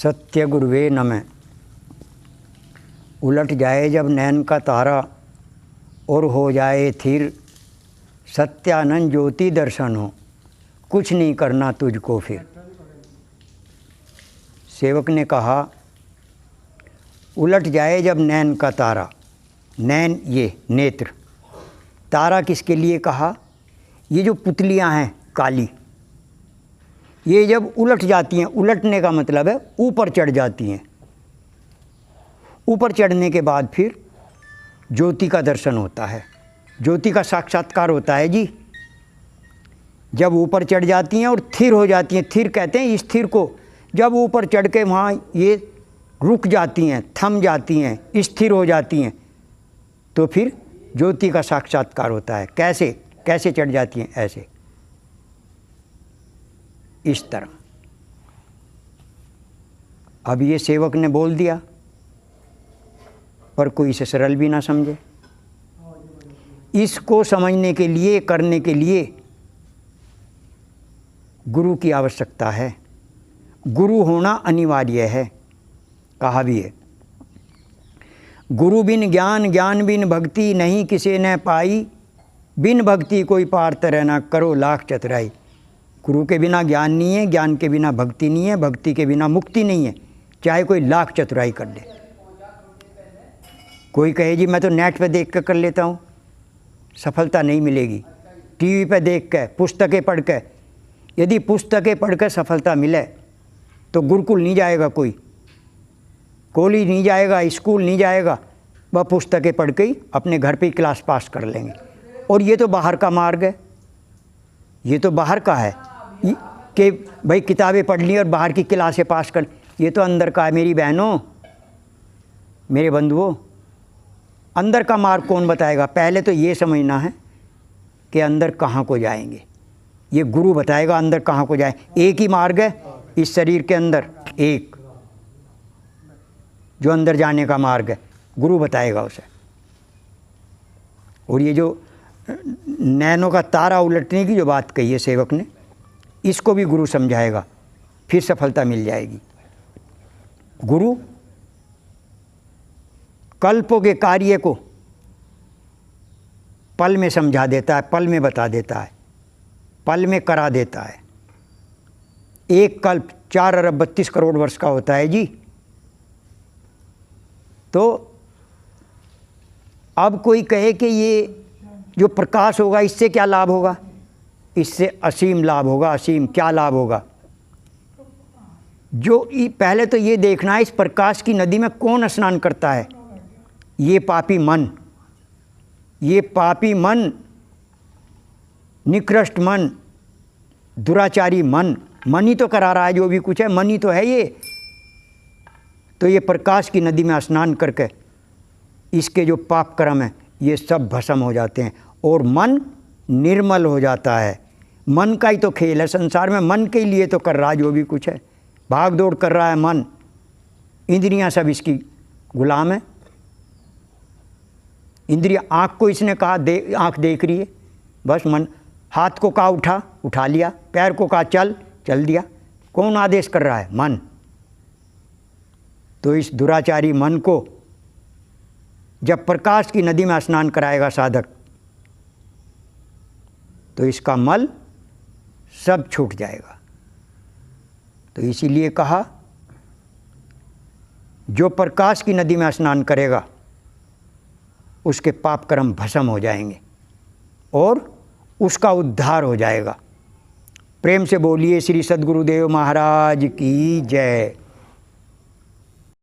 सत्य गुरुवे नमः। उलट जाए जब नैन का तारा और हो जाए थिर, सत्यानंद ज्योति दर्शन हो, कुछ नहीं करना तुझको फिर। सेवक ने कहा उलट जाए जब नैन का तारा, नैन ये नेत्र, तारा किसके लिए कहा? ये जो पुतलियां हैं काली, ये जब उलट जाती हैं, उलटने का मतलब है ऊपर चढ़ जाती हैं। ऊपर चढ़ने के बाद फिर ज्योति का दर्शन होता है, ज्योति का साक्षात्कार होता है जी। जब ऊपर चढ़ जाती हैं और थिर हो जाती हैं, थिर कहते हैं स्थिर को, जब ऊपर चढ़ के वहाँ ये रुक जाती हैं, थम जाती हैं, स्थिर हो जाती हैं, तो फिर ज्योति का साक्षात्कार होता है। कैसे कैसे चढ़ जाती हैं? ऐसे, इस तरह। अब ये सेवक ने बोल दिया, पर कोई इसे सरल भी ना समझे। इसको समझने के लिए, करने के लिए गुरु की आवश्यकता है, गुरु होना अनिवार्य है। कहा भी है, गुरु बिन ज्ञान, ज्ञान बिन भक्ति, नहीं किसे न पाई, बिन भक्ति कोई पार तरह ना, करो लाख चतुराई। गुरु के बिना ज्ञान नहीं है, ज्ञान के बिना भक्ति नहीं है, भक्ति के बिना मुक्ति नहीं है, चाहे कोई लाख चतुराई कर ले। कोई कहे जी मैं तो नेट पे देख कर लेता हूँ, सफलता नहीं मिलेगी। टीवी पे देख के, पुस्तकें पढ़ के, यदि पुस्तकें पढ़ कर सफलता मिले तो गुरुकुल नहीं जाएगा, कोई कॉलेज नहीं जाएगा, स्कूल नहीं जाएगा, वह पुस्तकें पढ़ के ही अपने घर पे ही क्लास पास कर लेंगे। और ये तो बाहर का मार्ग है, ये तो बाहर का है कि भाई किताबें पढ़ ली और बाहर की क्लासें पास कर, ये तो अंदर का है। मेरी बहनों, मेरे बंधुओं, अंदर का मार्ग कौन बताएगा? पहले तो ये समझना है कि अंदर कहाँ को जाएंगे, ये गुरु बताएगा अंदर कहाँ को जाए। एक ही मार्ग है इस शरीर के अंदर, एक जो अंदर जाने का मार्ग है, गुरु बताएगा उसे। और ये जो नैनों का तारा उलटने की जो बात कही है सेवक ने, इसको भी गुरु समझाएगा, फिर सफलता मिल जाएगी। गुरु कल्पों के कार्य को पल में समझा देता है, पल में बता देता है, पल में करा देता है। एक कल्प 4 अरब 32 करोड़ वर्ष का होता है जी। तो अब कोई कहे कि ये जो प्रकाश होगा इससे क्या लाभ होगा? इससे असीम लाभ होगा, असीम। क्या लाभ होगा? जो पहले तो ये देखना है इस प्रकाश की नदी में कौन स्नान करता है। ये पापी मन, ये पापी मन, निकृष्ट मन, दुराचारी मन, मन ही तो करा रहा है जो भी कुछ है, मन ही तो है ये। तो ये प्रकाश की नदी में स्नान करके इसके जो पाप कर्म है ये सब भस्म हो जाते हैं और मन निर्मल हो जाता है। मन का ही तो खेल है संसार में, मन के लिए तो कर रहा है जो भी कुछ है, भाग दौड़ कर रहा है मन। इंद्रियां सब इसकी गुलाम है। इंद्रिया, आँख को इसने कहा आँख देख रही है, बस मन। हाथ को कहा उठा, उठा लिया। पैर को कहा चल, चल दिया। कौन आदेश कर रहा है? मन। तो इस दुराचारी मन को जब प्रकाश की नदी में स्नान कराएगा साधक, तो इसका मल सब छूट जाएगा। तो इसीलिए कहा जो प्रकाश की नदी में स्नान करेगा उसके पाप कर्म भस्म हो जाएंगे और उसका उद्धार हो जाएगा। प्रेम से बोलिए श्री सद्गुरुदेव महाराज की जय।